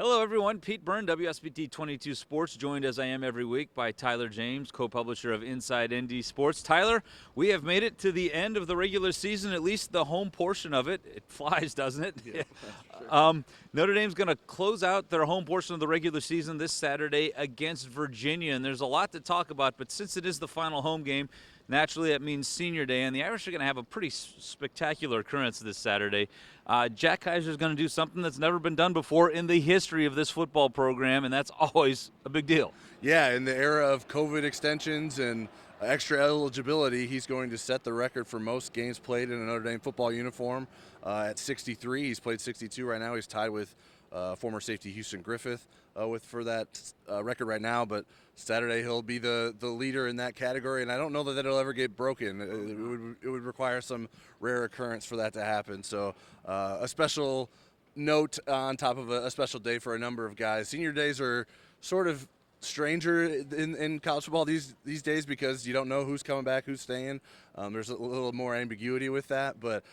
Hello, everyone. Pete Byrne, WSBT 22 Sports, joined as I am every week by Tyler James, co-publisher of Inside ND Sports. Tyler, we have made it to the end of the regular season, at least the home portion of it. It flies, doesn't it? Yeah, sure. Notre Dame's going to close out their home portion of the regular season this Saturday against Virginia, and there's a lot to talk about, but since it is the final home game, naturally, that means Senior Day, and the Irish are going to have a pretty spectacular occurrence this Saturday. Jack Kiser is going to do something that's never been done before in the history of this football program, and that's always a big deal. Yeah, in the era of COVID extensions and extra eligibility, he's going to set the record for most games played in a Notre Dame football uniform at 63. He's played 62 right now. He's tied with former safety Houston Griffith for that record right now, but Saturday he'll be the leader in that category, and I don't know that it'll ever get broken. It would require some rare occurrence for that to happen. So a special note on top of a special day for a number of guys. Senior days are sort of stranger in college football these days because you don't know who's coming back, who's staying. There's a little more ambiguity with that, but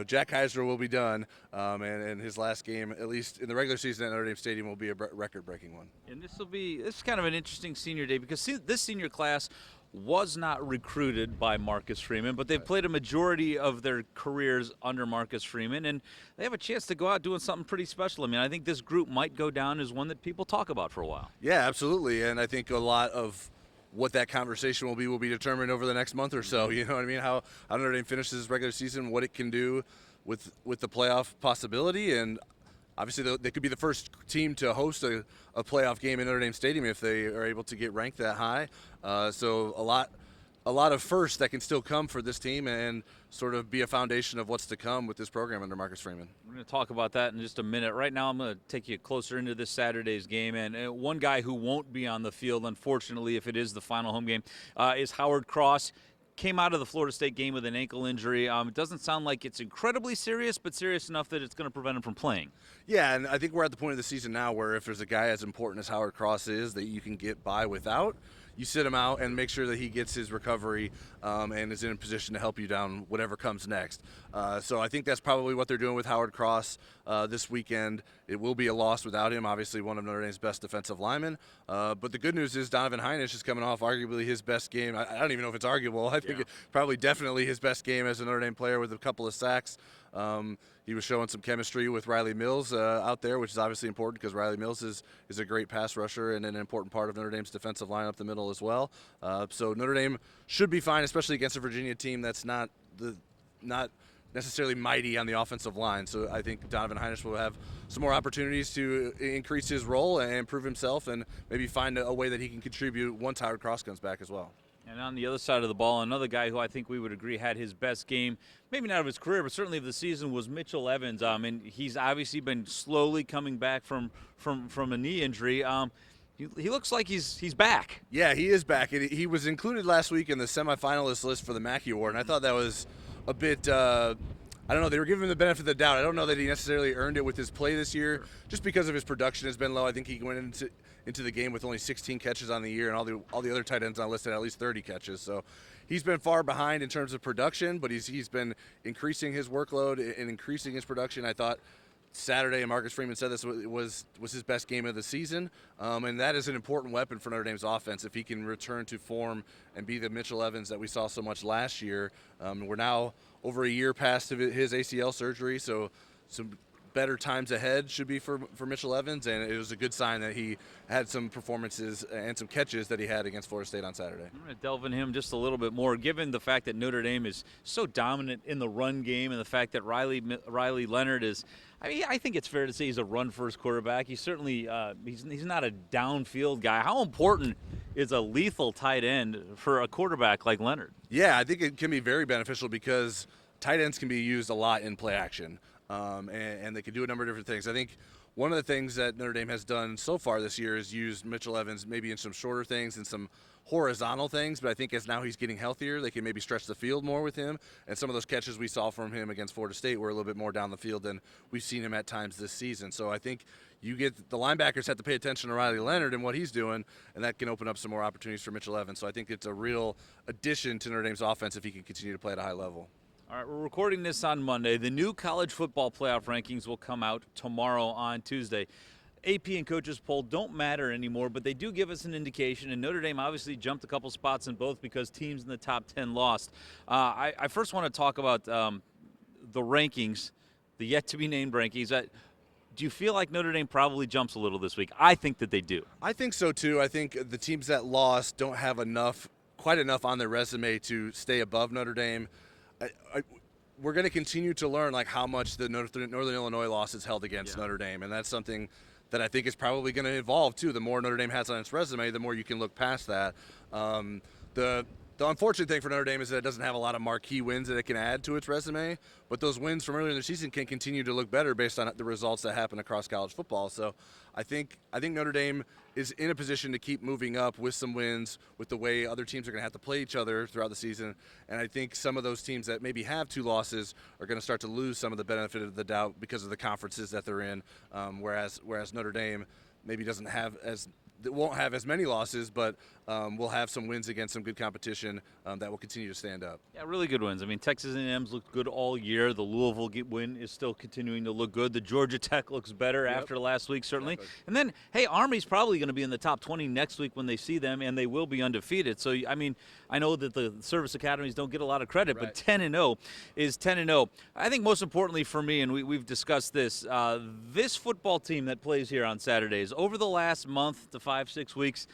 Jack Kiser will be done, and his last game, at least in the regular season at Notre Dame Stadium, will be a record-breaking one. And this is kind of an interesting Senior Day because this senior class was not recruited by Marcus Freeman, but they've played a majority of their careers under Marcus Freeman, and they have a chance to go out doing something pretty special. I mean, I think this group might go down as one that people talk about for a while. Yeah, absolutely, and I think a lot of what that conversation will be determined over the next month or so. You know what I mean? How Notre Dame finishes this regular season, what it can do with the playoff possibility, and obviously they could be the first team to host a playoff game in Notre Dame Stadium if they are able to get ranked that high. So a lot of firsts that can still come for this team and sort of be a foundation of what's to come with this program under Marcus Freeman. We're going to talk about that in just a minute. Right now, I'm going to take you closer into this Saturday's game. And one guy who won't be on the field, unfortunately, if it is the final home game, is Howard Cross. Came out of the Florida State game with an ankle injury. It doesn't sound like it's incredibly serious, but serious enough that it's going to prevent him from playing. Yeah, and I think we're at the point of the season now where if there's a guy as important as Howard Cross is that you can get by without, you sit him out and make sure that he gets his recovery and is in a position to help you down whatever comes next. So I think that's probably what they're doing with Howard Cross this weekend. It will be a loss without him, obviously one of Notre Dame's best defensive linemen. But the good news is Donovan Heinisch is coming off arguably his best game. I don't even know if it's arguable. I think probably definitely his best game as a Notre Dame player with a couple of sacks. He was showing some chemistry with Riley Mills out there, which is obviously important because Riley Mills is a great pass rusher and an important part of Notre Dame's defensive line up the middle as well. So Notre Dame should be fine, especially against a Virginia team that's not necessarily mighty on the offensive line. So I think Donovan Heinisch will have some more opportunities to increase his role and prove himself and maybe find a way that he can contribute once Howard Cross comes back as well. And on the other side of the ball, another guy who I think we would agree had his best game, maybe not of his career, but certainly of the season, was Mitchell Evans. And he's obviously been slowly coming back from a knee injury. He looks like he's back. Yeah, he is back. He was included last week in the semifinalist list for the Mackey Award, and I thought that was a bit I don't know. They were giving him the benefit of the doubt. I don't know that he necessarily earned it with his play this year, just because of his production has been low. I think he went into the game with only 16 catches on the year, and all the other tight ends on the list had at least 30 catches. So he's been far behind in terms of production, but he's been increasing his workload and increasing his production. I thought Saturday, and Marcus Freeman said this was his best game of the season, and that is an important weapon for Notre Dame's offense if he can return to form and be the Mitchell Evans that we saw so much last year. We're now over a year past his ACL surgery, so some better times ahead should be for Mitchell Evans, and it was a good sign that he had some performances and some catches that he had against Florida State on Saturday. I'm going to delve into him just a little bit more, given the fact that Notre Dame is so dominant in the run game and the fact that Riley Leonard is, I mean, I think it's fair to say he's a run-first quarterback. He's certainly he's not a downfield guy. How important is a lethal tight end for a quarterback like Leonard? Yeah, I think it can be very beneficial because tight ends can be used a lot in play action. And they can do a number of different things. I think one of the things that Notre Dame has done so far this year is use Mitchell Evans maybe in some shorter things and some horizontal things, but I think as now he's getting healthier, they can maybe stretch the field more with him, and some of those catches we saw from him against Florida State were a little bit more down the field than we've seen him at times this season. So I think you get the linebackers have to pay attention to Riley Leonard and what he's doing, and that can open up some more opportunities for Mitchell Evans. So I think it's a real addition to Notre Dame's offense if he can continue to play at a high level. All right, we're recording this on Monday. The new college football playoff rankings will come out tomorrow on Tuesday. AP and coaches poll don't matter anymore, but they do give us an indication. And Notre Dame obviously jumped a couple spots in both because teams in the top 10 lost. I first want to talk about the rankings, the yet-to-be-named rankings. Do you feel like Notre Dame probably jumps a little this week? I think that they do. I think so too. I think the teams that lost don't have quite enough on their resume to stay above Notre Dame. We're going to continue to learn like how much the Northern Illinois loss is held against Notre Dame, and that's something that I think is probably going to evolve too. The more Notre Dame has on its resume, the more you can look past that. The unfortunate thing for Notre Dame is that it doesn't have a lot of marquee wins that it can add to its resume, but those wins from earlier in the season can continue to look better based on the results that happen across college football. So I think Notre Dame is in a position to keep moving up with some wins, with the way other teams are going to have to play each other throughout the season. And I think some of those teams that maybe have 2 losses are going to start to lose some of the benefit of the doubt because of the conferences that they're in, whereas Notre Dame maybe won't have as many losses, but will have some wins against some good competition that will continue to stand up. Yeah, really good wins. I mean, Texas A&M's looked good all year. The Louisville win is still continuing to look good. The Georgia Tech looks better after last week, certainly. Exactly. And then, hey, Army's probably going to be in the top 20 next week when they see them, and they will be undefeated. So, I mean, I know that the service academies don't get a lot of credit, but 10-0 is 10-0. I think most importantly for me, and we've discussed this, this football team that plays here on Saturdays, over the last month to 5-6 weeks,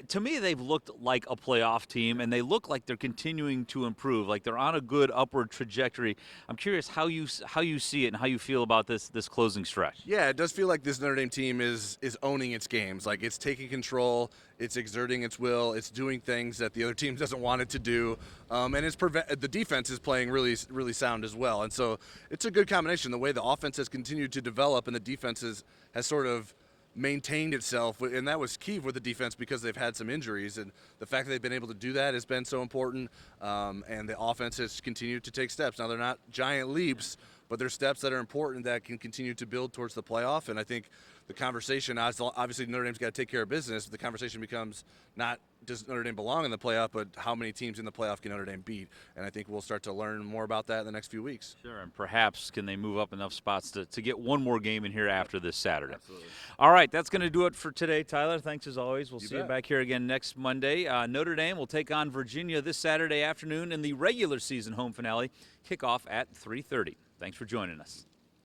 to me, they've looked like a playoff team, and they look like they're continuing to improve, like they're on a good upward trajectory. I'm curious how you see it and how you feel about this closing stretch. Yeah, it does feel like this Notre Dame team is owning its games. Like it's taking control, it's exerting its will, it's doing things that the other team doesn't want it to do, and the defense is playing really, really sound as well. And so it's a good combination. The way the offense has continued to develop and the defense has sort of maintained itself, and that was key for the defense because they've had some injuries, and the fact that they've been able to do that has been so important, and the offense has continued to take steps. Now, they're not giant leaps, but they're steps that are important that can continue to build towards the playoff, and I think the conversation, obviously Notre Dame's got to take care of business, but the conversation becomes not does Notre Dame belong in the playoff, but how many teams in the playoff can Notre Dame beat? And I think we'll start to learn more about that in the next few weeks. Sure, and perhaps can they move up enough spots to get one more game in here after this Saturday. Absolutely. All right, that's going to do it for today, Tyler. Thanks as always. We'll see you back here again next Monday. Notre Dame will take on Virginia this Saturday afternoon in the regular season home finale. Kickoff at 3:30. Thanks for joining us.